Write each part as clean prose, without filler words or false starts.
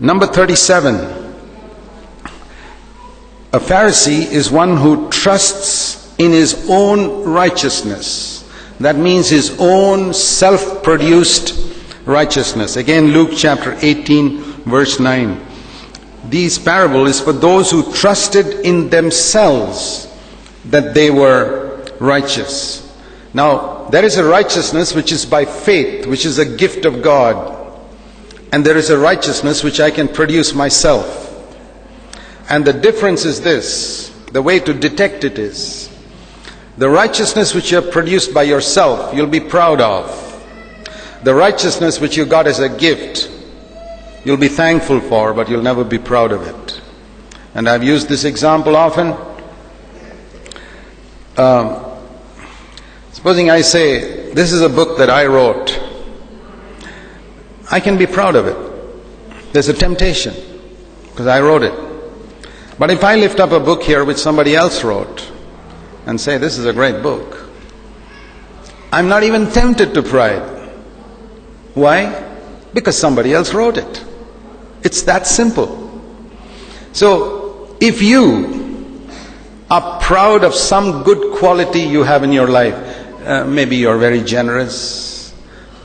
Number 37. A Pharisee is one who trusts in his own righteousness. That means his own self-produced righteousness. Again, Luke chapter 18, verse 9. This parable is for those who trusted in themselves that they were righteous. Now, there is a righteousness which is by faith, which is a gift of God. And there is a righteousness which I can produce myself. And the difference is this, the way to detect it is, the righteousness which you have produced by yourself, you'll be proud of. The righteousness which you got as a gift, you'll be thankful for, but you'll never be proud of it. And I've used this example often. Supposing I say, this is a book that I wrote. I can be proud of it. There's a temptation, because I wrote it. But if I lift up a book here which somebody else wrote and say, this is a great book, I'm not even tempted to pride. Why? Because somebody else wrote it. It's that simple. So, if you are proud of some good quality you have in your life, maybe you're very generous,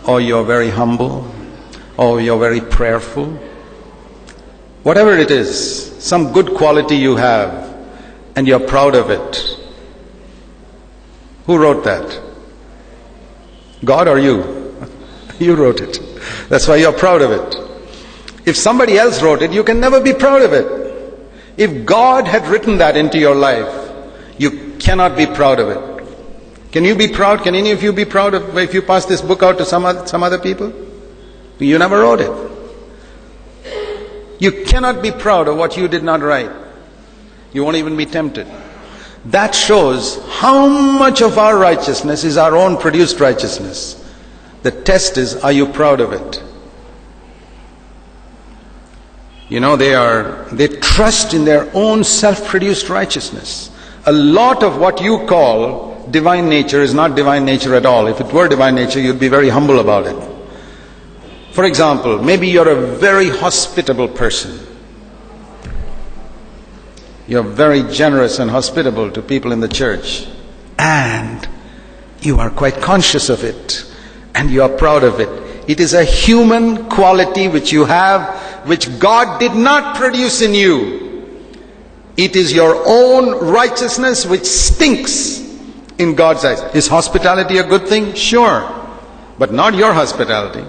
or you're very humble, or you're very prayerful, whatever it is, some good quality you have, and you're proud of it. Who wrote that? God or you? You wrote it. That's why you're proud of it. If somebody else wrote it, you can never be proud of it. If God had written that into your life, you cannot be proud of it. Can you be proud? Can any of you be proud of if you pass this book out to some other people? You never wrote it. You cannot be proud of what you did not write. You won't even be tempted. That shows how much of our righteousness is our own produced righteousness. The test is, are you proud of it? You know, they trust in their own self-produced righteousness. A lot of what you call divine nature is not divine nature at all. If it were divine nature, you'd be very humble about it. For example, maybe you're a very hospitable person. You're very generous and hospitable to people in the church. And you are quite conscious of it. And you are proud of it. It is a human quality which you have, which God did not produce in you. It is your own righteousness which stinks in God's eyes. Is hospitality a good thing? Sure. But not your hospitality.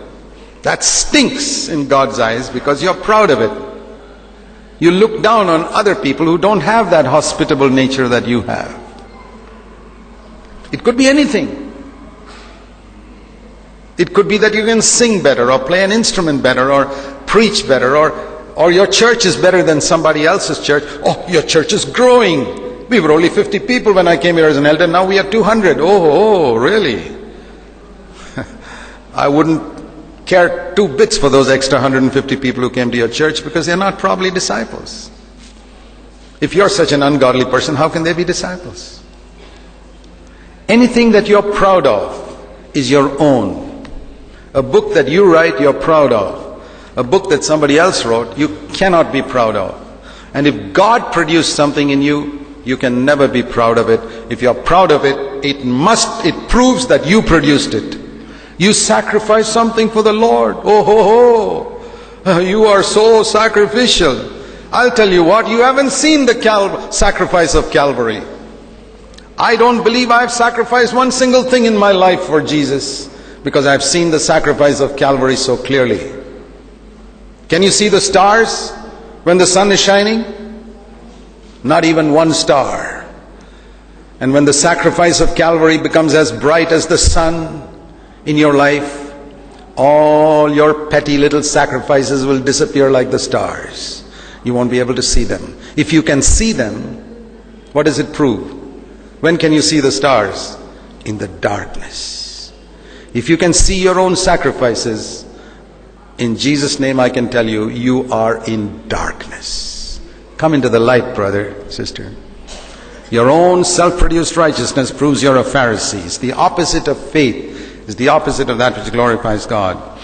That stinks in God's eyes because you're proud of it. You look down on other people who don't have that hospitable nature that you have. It could be anything. It could be that you can sing better, or play an instrument better, or preach better, or your church is better than somebody else's church. Oh, your church is growing. We were only 50 people when I came here as an elder. Now we are 200. Oh, really? I wouldn't care 2 bits for those extra 150 people who came to your church, because they're not probably disciples. If you're such an ungodly person, how can they be disciples? Anything that you're proud of is your own. A book that you write, you're proud of. A book that somebody else wrote, you cannot be proud of. And if God produced something in you, you can never be proud of it. If you're proud of it, it proves that you produced it. You sacrifice something for the Lord. Oh ho ho! You are so sacrificial. I'll tell you what, you haven't seen the sacrifice of Calvary. I don't believe I've sacrificed one single thing in my life for Jesus, because I've seen the sacrifice of Calvary so clearly. Can you see the stars when the sun is shining? Not even one star. And when the sacrifice of Calvary becomes as bright as the sun in your life, all your petty little sacrifices will disappear like the stars. You won't be able to see them. If you can see them, what does it prove? When can you see the stars? In the darkness. If you can see your own sacrifices, in Jesus' name I can tell you, you are in darkness. Come into the light, brother, sister. Your own self-produced righteousness proves you're a Pharisee. It's the opposite of faith. It's the opposite of that which glorifies God.